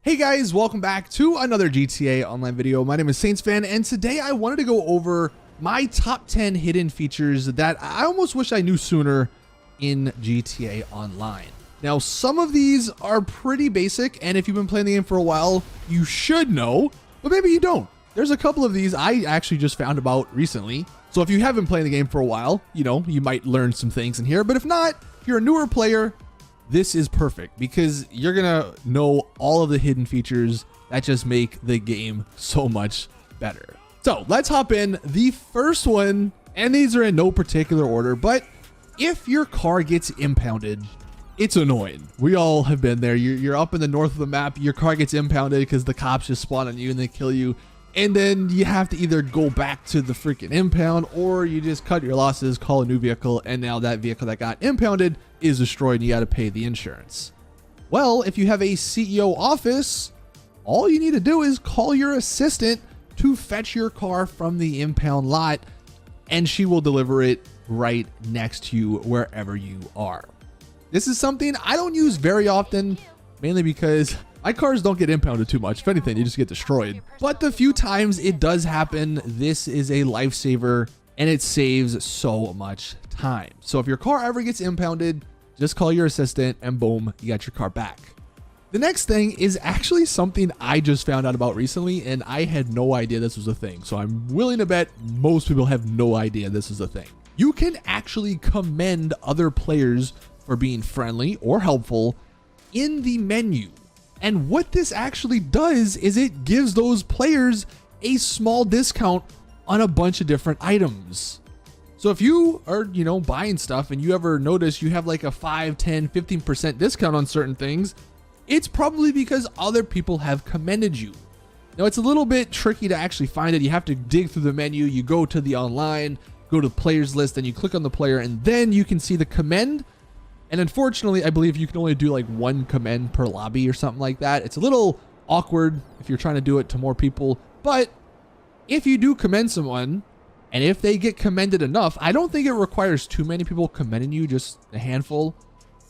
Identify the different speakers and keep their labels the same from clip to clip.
Speaker 1: Hey guys, welcome back to another GTA Online video. My name is Saintsfan, and today I wanted to go over my top 10 hidden features that I almost wish I knew sooner in GTA Online. Now, some of these are pretty basic, and if you've been playing the game for a while, you should know, but maybe you don't. There's a couple of these I actually just found about recently. So if you haven't been playing the game for a while, you might learn some things in here, but if not, if you're a newer player, this is perfect because you're gonna know all of the hidden features that just make the game so much better. So let's hop in. The first one, and these are in no particular order, but if your car gets impounded, it's annoying. We all have been there. You're up in the north of the map, your car gets impounded because the cops just spawn on you and they kill you. And then you have to either go back to the freaking impound or you just cut your losses, call a new vehicle, and now that vehicle that got impounded is destroyed and you got to pay the insurance. Well, if you have a CEO office, all you need to do is call your assistant to fetch your car from the impound lot and she will deliver it right next to you wherever you are. This is something I don't use very often, mainly because my cars don't get impounded too much. If anything, you just get destroyed. But the few times it does happen, this is a lifesaver and it saves so much time. So if your car ever gets impounded, just call your assistant and boom, you got your car back. The next thing is actually something I just found out about recently and I had no idea this was a thing. So I'm willing to bet most people have no idea this is a thing. You can actually commend other players for being friendly or helpful in the menu. And what this actually does is it gives those players a small discount on a bunch of different items. So if you are, buying stuff and you ever notice you have like a 5, 10, 15% discount on certain things, it's probably because other people have commended you. Now it's a little bit tricky to actually find it. You have to dig through the menu. You go to the online, go to the players list, and you click on the player and then you can see the commend. And unfortunately, I believe you can only do like one commend per lobby or something like that. It's a little awkward if you're trying to do it to more people. But if you do commend someone, and if they get commended enough, I don't think it requires too many people commending you, just a handful.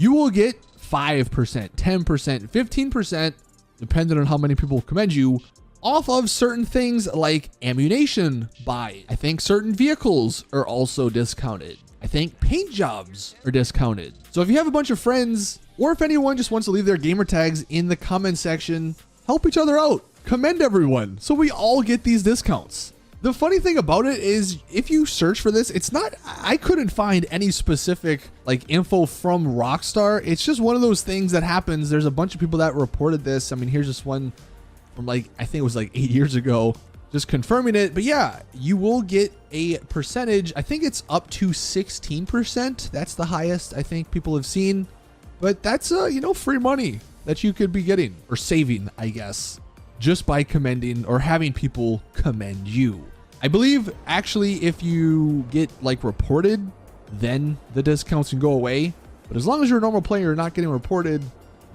Speaker 1: You will get 5%, 10%, 15%, depending on how many people commend you, off of certain things like ammunition buy. I think certain vehicles are also discounted. I think paint jobs are discounted. So if you have a bunch of friends, or if anyone just wants to leave their gamer tags in the comment section, help each other out, commend everyone, so we all get these discounts. The funny thing about it is if you search for this, I couldn't find any specific like info from Rockstar. It's just one of those things that happens. There's a bunch of people that reported this. I mean, here's just one from I think it was 8 years ago. Just confirming it. But yeah, you will get a percentage. I think it's up to 16%. That's the highest I think people have seen. But that's free money that you could be getting or saving, I guess, just by commending or having people commend you. I believe actually if you get reported, then the discounts can go away. But as long as you're a normal player, you're not getting reported,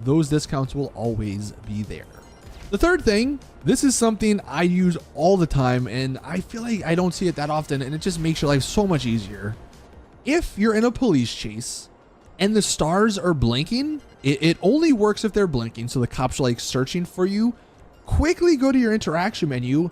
Speaker 1: those discounts will always be there. The third thing, this is something I use all the time and I feel like I don't see it that often and it just makes your life so much easier. If you're in a police chase and the stars are blinking, it only works if they're blinking, so the cops are searching for you. Quickly go to your interaction menu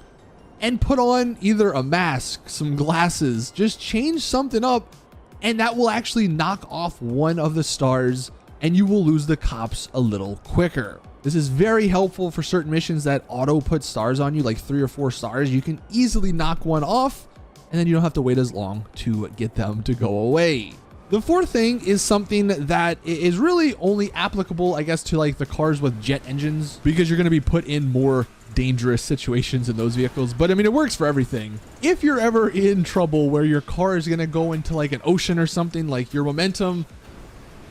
Speaker 1: and put on either a mask, some glasses, just change something up and that will actually knock off one of the stars and you will lose the cops a little quicker. This is very helpful for certain missions that auto put stars on you, like 3 or 4 stars. You can easily knock one off and then you don't have to wait as long to get them to go away. The fourth thing is something that is really only applicable, I guess, to the cars with jet engines, because you're going to be put in more dangerous situations in those vehicles. But I mean, it works for everything. If you're ever in trouble where your car is going to go into an ocean or something, your momentum,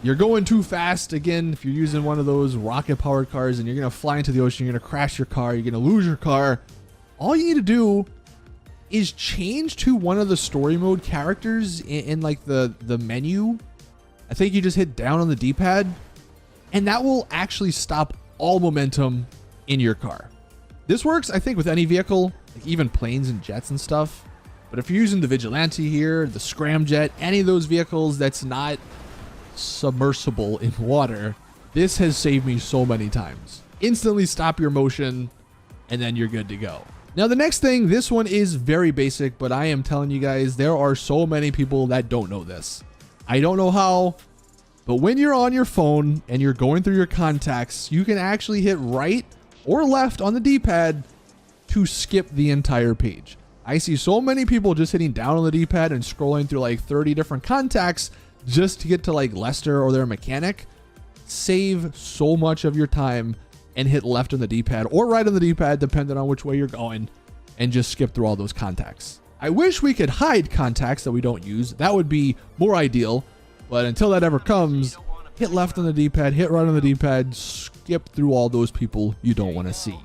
Speaker 1: you're going too fast. Again, if you're using one of those rocket powered cars and you're going to fly into the ocean, you're going to crash your car, you're going to lose your car. All you need to do is change to one of the story mode characters in the menu. I think you just hit down on the D-pad and that will actually stop all momentum in your car. This works, I think, with any vehicle, even planes and jets and stuff. But if you're using the Vigilante here, the Scramjet, any of those vehicles that's not submersible in water, this has saved me so many times. instantly stop your motion, and then you're good to go. Now, the next thing, this one is very basic, but I am telling you guys, there are so many people that don't know this. I don't know how, but when you're on your phone and you're going through your contacts, you can actually hit right or left on the D-pad to skip the entire page. I see so many people just hitting down on the D-pad and scrolling through like 30 different contacts just to get to like Lester or their mechanic. Save so much of your time and hit left on the D-pad or right on the D-pad, depending on which way you're going, and just skip through all those contacts. I wish we could hide contacts that we don't use. That would be more ideal, but until that ever comes, hit left on the D-pad, hit right on the D-pad, skip through all those people you don't want to see.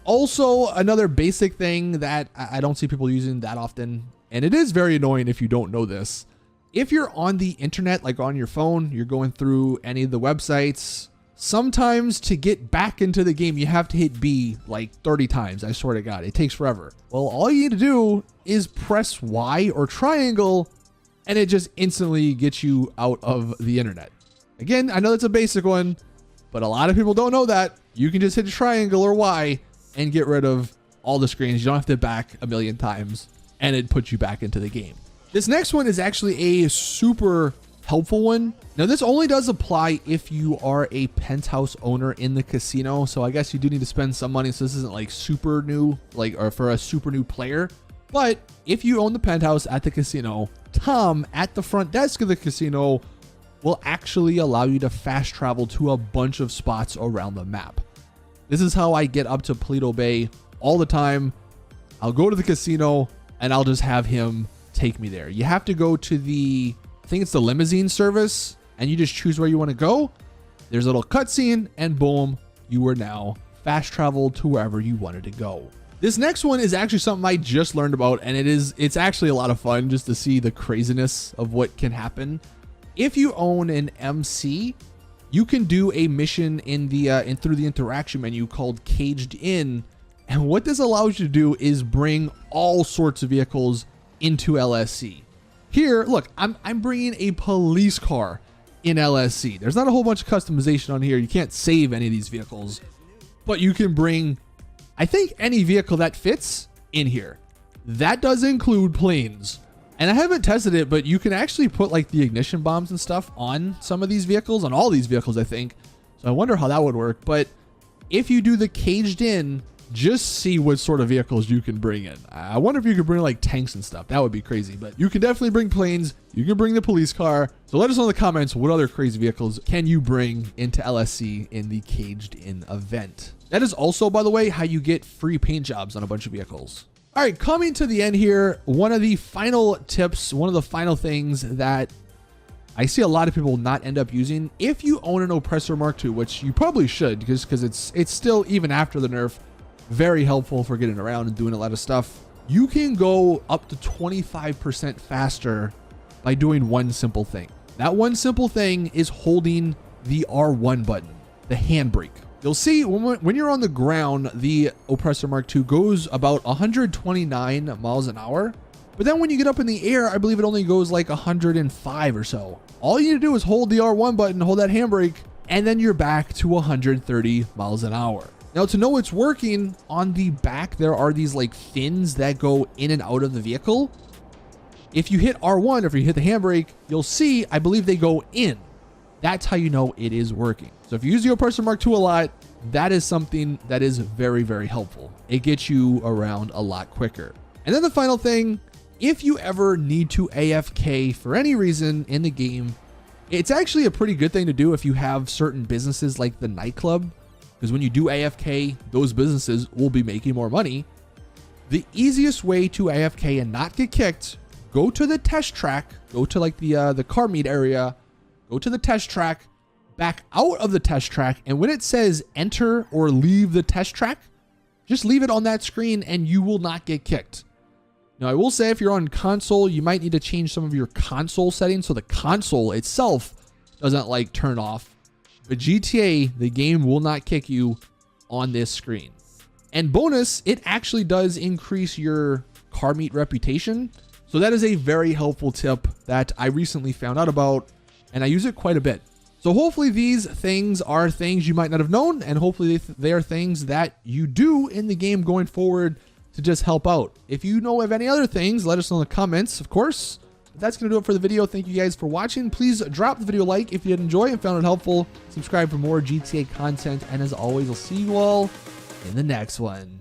Speaker 1: Also, another basic thing that I don't see people using that often, and it is very annoying if you don't know this. If you're on the internet, like on your phone, you're going through any of the websites, sometimes to get back into the game, you have to hit B like 30 times. I swear to God, it takes forever. Well, all you need to do is press Y or triangle, and it just instantly gets you out of the internet. Again, I know that's a basic one, but a lot of people don't know that. You can just hit triangle or Y and get rid of all the screens. You don't have to back a million times, and it puts you back into the game. This next one is actually a super helpful one. Now, this only does apply if you are a penthouse owner in the casino. So I guess you do need to spend some money. So this isn't like super new, like, or for a super new player. But if you own the penthouse at the casino, Tom at the front desk of the casino will actually allow you to fast travel to a bunch of spots around the map. This is how I get up to Paleto Bay all the time. I'll go to the casino and I'll just have him take me there. You have to go to the, I think it's the limousine service, and you just choose where you want to go. There's a little cutscene, and boom, you are now fast traveled to wherever you wanted to go. This next one is actually something I just learned about, and it's actually a lot of fun just to see the craziness of what can happen. If you own an MC, you can do a mission in the through the interaction menu called Caged In, and what this allows you to do is bring all sorts of vehicles into LSC. Here, look, I'm bringing a police car in LSC. There's not a whole bunch of customization on here. You can't save any of these vehicles, but you can bring, I think, any vehicle that fits in here. That does include planes. And I haven't tested it, but you can actually put like the ignition bombs and stuff on some of these vehicles, on all these vehicles, I think. So I wonder how that would work. But if you do the Caged In, just see what sort of vehicles you can bring in. I wonder if you could bring like tanks and stuff. That would be crazy, but you can definitely bring planes. You can bring the police car. So let us know in the comments, what other crazy vehicles can you bring into LSC in the Caged In event? That is also, by the way, how you get free paint jobs on a bunch of vehicles. All right, coming to the end here, one of the final tips, one of the final things that I see a lot of people not end up using, if you own an Oppressor Mark II, which you probably should, because it's still, even after the nerf, very helpful for getting around and doing a lot of stuff. You can go up to 25% faster by doing one simple thing. That one simple thing is holding the R1 button, the handbrake. You'll see when you're on the ground, the Oppressor Mark II goes about 129 miles an hour. But then when you get up in the air, I believe it only goes like 105 or so. All you need to do is hold the R1 button, hold that handbrake, and then you're back to 130 miles an hour. Now, to know it's working, on the back, there are these like fins that go in and out of the vehicle. If you hit R1, or if you hit the handbrake, you'll see, I believe they go in. That's how you know it is working. So if you use the Oppressor Mark II a lot, that is something that is very, very helpful. It gets you around a lot quicker. And then the final thing, if you ever need to AFK for any reason in the game, it's actually a pretty good thing to do if you have certain businesses like the nightclub. Because when you do AFK, those businesses will be making more money. The easiest way to AFK and not get kicked, go to the test track, go to like the car meet area, go to the test track, back out of the test track, and when it says enter or leave the test track, just leave it on that screen and you will not get kicked. Now, I will say if you're on console, you might need to change some of your console settings so the console itself doesn't like turn off. But GTA, the game will not kick you on this screen. And bonus, it actually does increase your car meet reputation. So that is a very helpful tip that I recently found out about, and I use it quite a bit. So hopefully these things are things you might not have known, and hopefully they are things that you do in the game going forward to just help out. If you know of any other things, let us know in the comments, of course. That's going to do it for the video. Thank you guys for watching. Please drop the video a like if you did enjoy and found it helpful. Subscribe for more GTA content. And as always, I'll see you all in the next one.